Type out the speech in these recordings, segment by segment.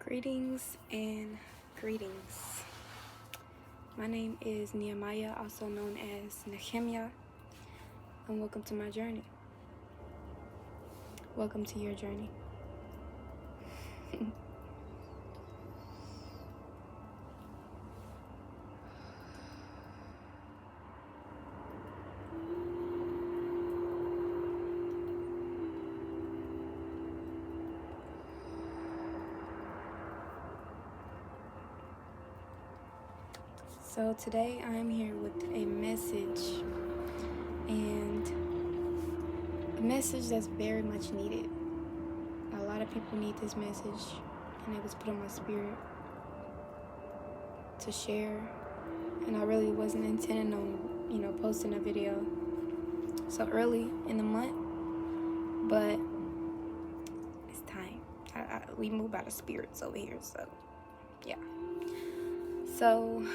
Greetings and greetings. My name is Nehemiah, also known as Nehemiah, and welcome to my journey. Welcome to your journey. So today I am here with a message, and a message that's very much needed. A lot of people need this message, and it was put on my spirit to share, and I really wasn't intending on, posting a video so early in the month, but it's time. We move out of spirits over here, so yeah. So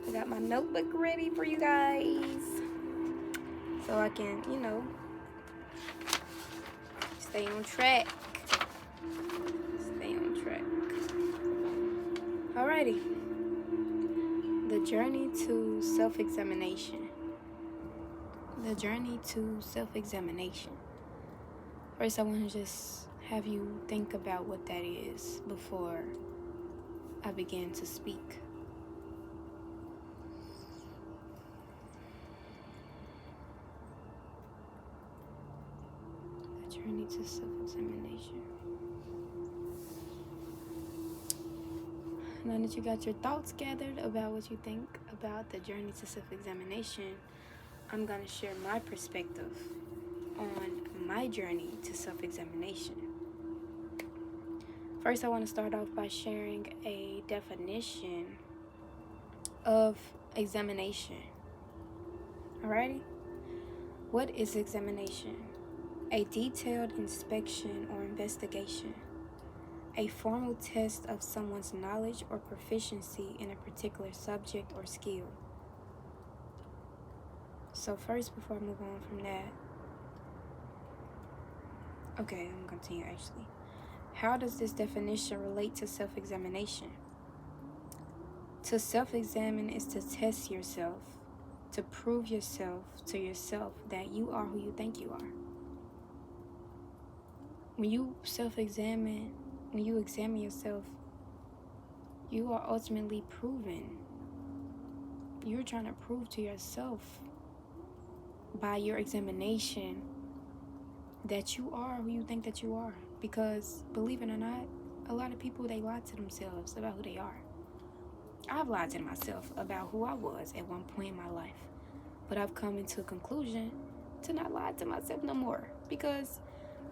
I got my notebook ready for you guys so I can, stay on track. Alrighty. The journey to self-examination. First, I want to just have you think about what that is before I begin to speak. The journey to self-examination. Now that you got your thoughts gathered about what you think about the journey to self-examination, I'm going to share my perspective on my journey to self-examination. First, I want to start off by sharing a definition of examination. Alrighty? What is examination? A detailed inspection or investigation. A formal test of someone's knowledge or proficiency in a particular subject or skill. So first, before I move on from that, I'm going to continue actually. How does this definition relate to self-examination? To self-examine is to test yourself, to prove yourself to yourself that you are who you think you are. When you self-examine, when you examine yourself, you are ultimately proven. You're trying to prove to yourself by your examination that you are who you think that you are. Because, believe it or not, a lot of people, they lie to themselves about who they are. I've lied to myself about who I was at one point in my life. But I've come into a conclusion to not lie to myself no more. Because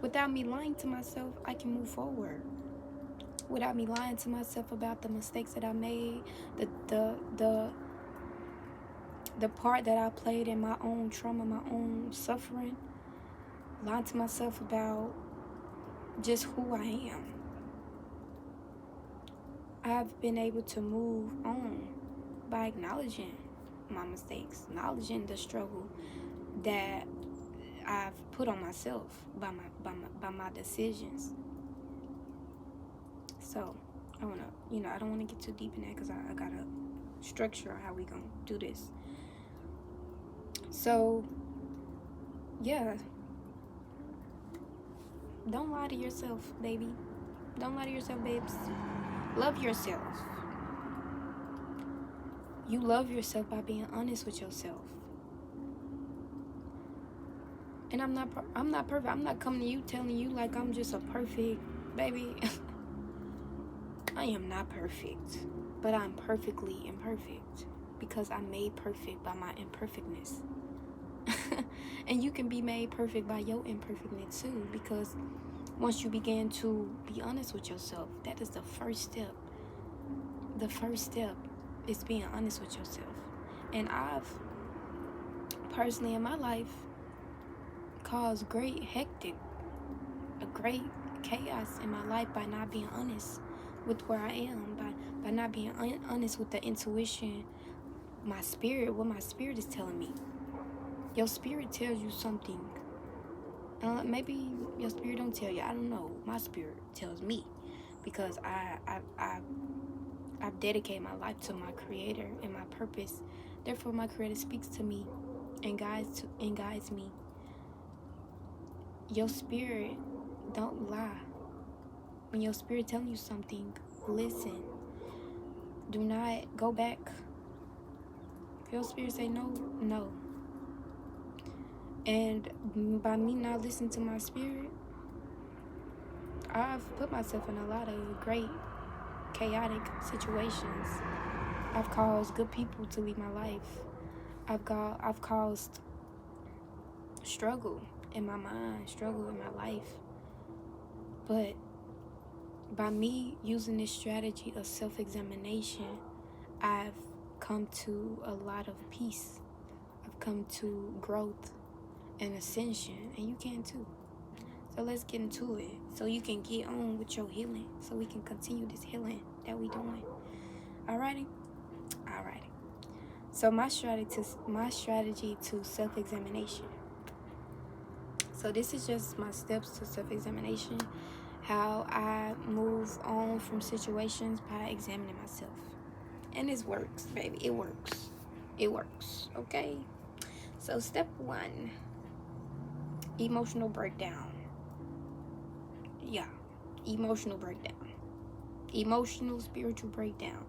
without me lying to myself, I can move forward. Without me lying to myself about the mistakes that I made, the part that I played in my own trauma, my own suffering, lying to myself about just who I am. I've been able to move on by acknowledging my mistakes, acknowledging the struggle that I've put on myself by my decisions. So I don't want to get too deep in that because I gotta structure how we gonna do this. So yeah, don't lie to yourself, baby. Don't lie to yourself, babes. Love yourself. You love yourself by being honest with yourself. And I'm not perfect. I'm not coming to you telling you like I'm just a perfect baby. I am not perfect, but I'm perfectly imperfect because I'm made perfect by my imperfectness. And you can be made perfect by your imperfectness too, because once you begin to be honest with yourself, that is the first step. The first step is being honest with yourself. And I've personally in my life caused a great chaos in my life by not being honest with where I am, by not being honest with the intuition, what my spirit is telling me. Your spirit tells you something. Maybe your spirit don't tell you. I don't know. My spirit tells me because I've dedicated my life to my Creator and my purpose. Therefore, my Creator speaks to me and guides me. Your spirit don't lie. When your spirit telling you something, listen. Do not go back. If your spirit say no, no. And by me not listening to my spirit, I've put myself in a lot of great chaotic situations. I've caused good people to leave my life. I've caused struggle in my mind, struggle in my life. But by me using this strategy of self-examination, I've come to a lot of peace. I've come to growth and ascension, and you can too. So let's get into it, so you can get on with your healing, so we can continue this healing that we doing. Alrighty. So my strategy to self-examination. So this is just my steps to self-examination, how I move on from situations by examining myself. And this works, baby. It works. Okay. So step 1, emotional breakdown. Yeah, emotional breakdown. Emotional spiritual breakdown.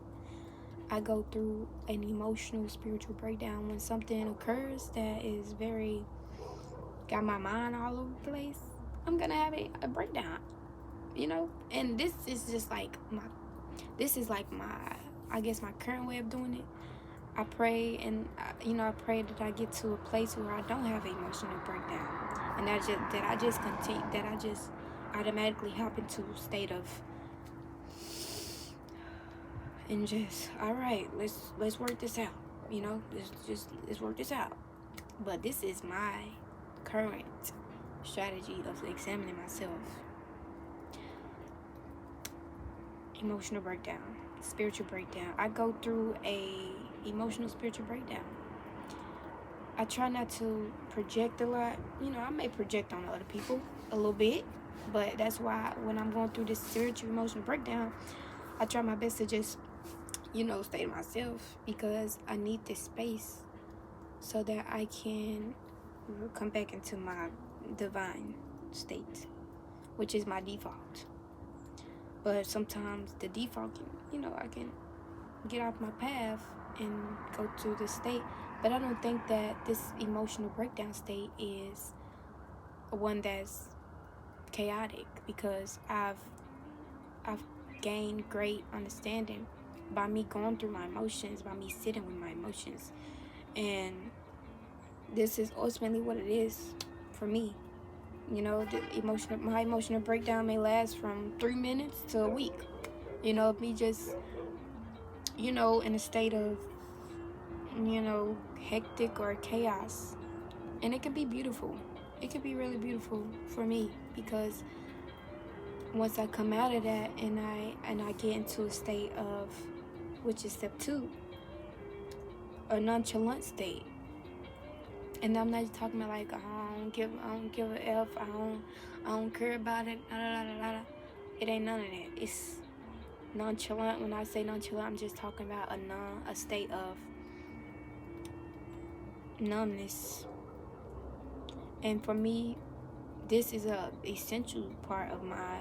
I go through an emotional spiritual breakdown when something occurs that is very got my mind all over the place. I'm gonna have a breakdown, and this is just like my I guess my current way of doing it. I pray, and I pray that I get to a place where I don't have an emotional breakdown, and that I just automatically hop into a state of, and just, all right, let's work this out. Let's work this out. But this is my current strategy of examining myself. Emotional breakdown, spiritual breakdown. I go through a emotional spiritual breakdown. I try not to project a lot. I may project on other people a little bit, but that's why when I'm going through this spiritual emotional breakdown, I try my best to just stay to myself, because I need this space so that I can come back into my divine state, which is my default. But sometimes the default, I can get off my path and go to the state. But I don't think that this emotional breakdown state is one that's chaotic, because I've gained great understanding by me going through my emotions, by me sitting with my emotions. And this is ultimately what it is for me. My emotional breakdown may last from 3 minutes to a week. Me just, in a state of, hectic or chaos. And it can be beautiful. It can be really beautiful for me, because once I come out of that and I get into a state of, which is step 2, a nonchalant state. And I'm not talking about like, I don't give a F, I don't care about it, It ain't none of that. It's nonchalant. When I say nonchalant, I'm just talking about a state of numbness. And for me, this is a essential part of my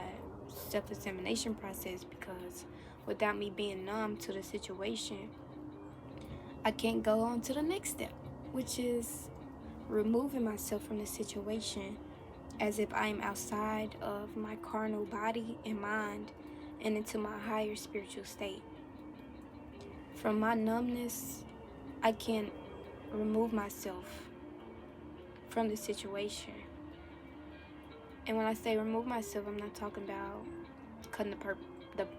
self-examination process, because without me being numb to the situation, I can't go on to the next step, which is removing myself from the situation as if I am outside of my carnal body and mind and into my higher spiritual state. From my numbness, I can remove myself from the situation. And when I say remove myself, I'm not talking about cutting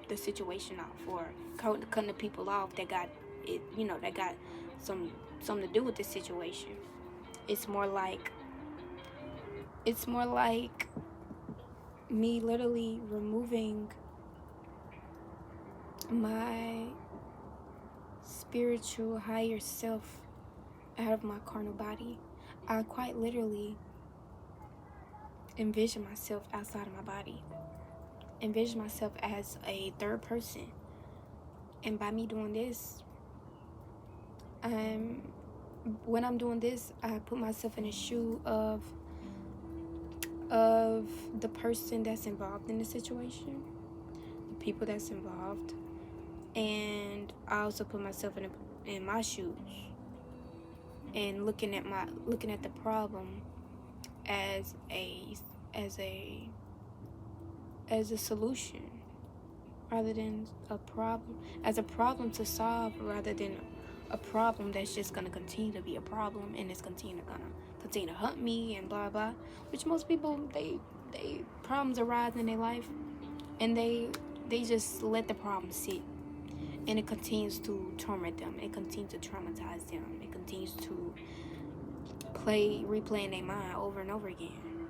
the situation off, or cutting the people off that got it, that got something to do with the situation. It's more like me literally removing my spiritual higher self out of my carnal body. I quite literally envision myself outside of my body. envision myself as a third person. And by me doing this, when I'm doing this, I put myself in the shoe of the person that's involved in the situation, the people that's involved, and I also put myself in my shoes and looking at the problem as a solution rather than a problem, as a problem to solve rather than a problem that's just gonna continue to be a problem and it's continue to hunt me and blah blah. Which most people, they problems arise in their life and they just let the problem sit, and it continues to torment them. It continues to traumatize them. It continues to replay in their mind over and over again.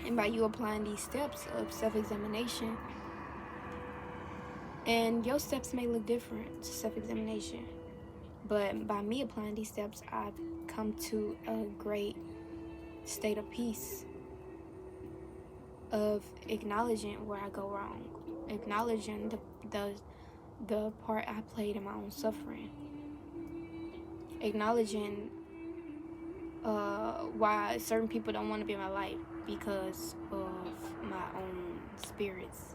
And by you applying these steps of self-examination, and your steps may look different to self-examination, but by me applying these steps, I've come to a great state of peace, of acknowledging where I go wrong, acknowledging the part I played in my own suffering, acknowledging why certain people don't want to be in my life because of my own spirits.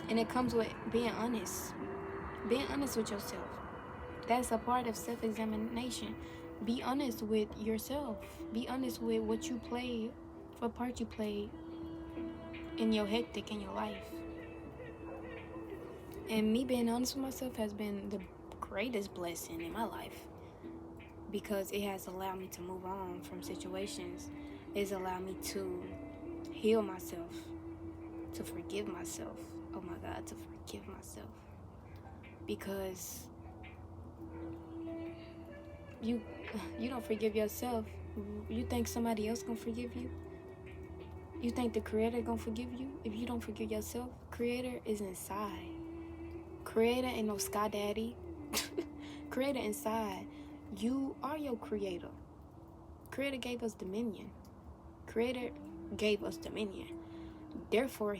And it comes with being honest with yourself. That's a part of self-examination. Be honest with yourself. Be honest with what part you played in your hectic in your life. And me being honest with myself has been the greatest blessing in my life, because it has allowed me to move on from situations. It's allowed me to heal myself, to forgive myself. Oh my God, to forgive myself. Because you don't forgive yourself. You think somebody else gonna forgive you? You think the Creator gonna forgive you if you don't forgive yourself? Creator is inside. Creator ain't no sky daddy. Creator inside. You are your creator. Creator gave us dominion. Creator gave us dominion. Therefore,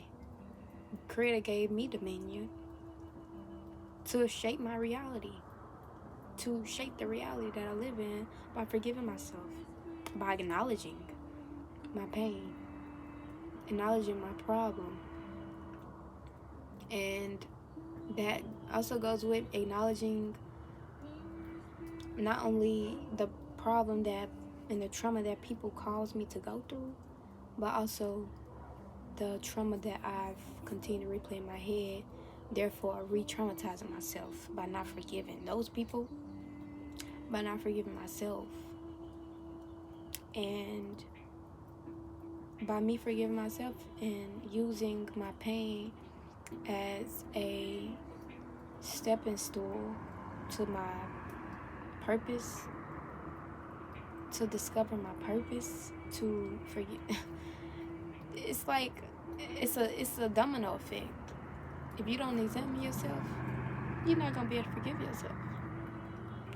Creator gave me dominion to shape my reality, to shape the reality that I live in by forgiving myself, by acknowledging my pain, acknowledging my problem. And that also goes with acknowledging not only the problem that and the trauma that people cause me to go through, but also the trauma that I've continued to replay in my head, therefore re-traumatizing myself by not forgiving those people, by not forgiving myself. And by me forgiving myself and using my pain as a stepping stool to my purpose, to discover my purpose, to forget. It's like it's a domino effect. If you don't examine yourself, you're not gonna be able to forgive yourself.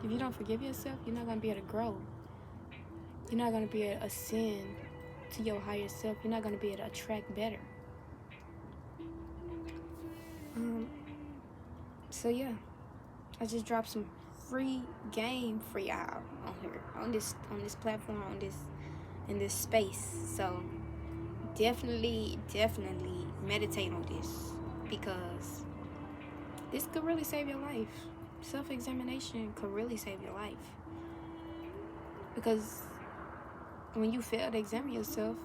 If you don't forgive yourself, you're not gonna be able to grow. You're not gonna be able to ascend to your higher self. You're not gonna be able to attract better. So yeah, I just dropped some free game for y'all on here, on this platform, in this space. So definitely meditate on this, because this could really save your life. Self-examination could really save your life, because when you fail to examine yourself,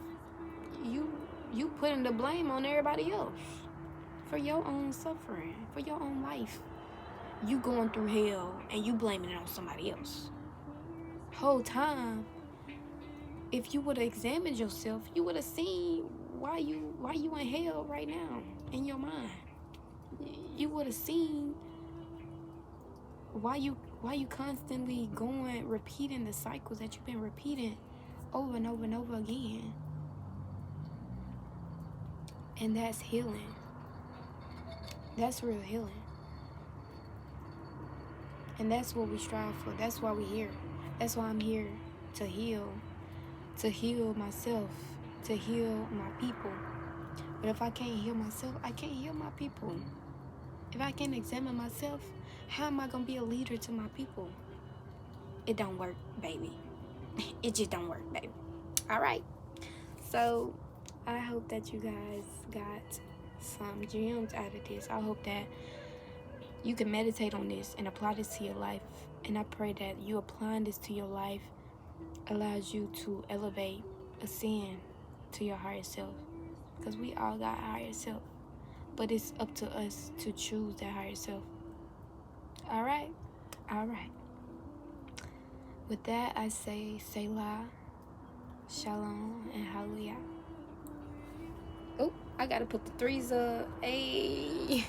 you putting the blame on everybody else for your own suffering, for your own life. You going through hell and you blaming it on somebody else. Whole time, if you would have examined yourself, you would have seen why you in hell right now in your mind. You would have seen why you constantly repeating the cycles that you've been repeating over and over and over again. And that's healing. That's real healing. And that's what we strive for. That's why we're here. That's why I'm here, to heal myself, to heal my people, But if I can't heal myself, I can't heal my people. If I can't examine myself, how am I going to be a leader to my people? It don't work, baby. It just don't work, baby. All right. So I hope that you guys got some gems out of this. I hope that you can meditate on this and apply this to your life. And I pray that you applying this to your life allows you to elevate, ascend to your higher self. Because we all got higher self. But it's up to us to choose that higher self. All right? All right. With that, I say Selah, Shalom, and Hallelujah. Oh, I gotta put the threes up. Hey.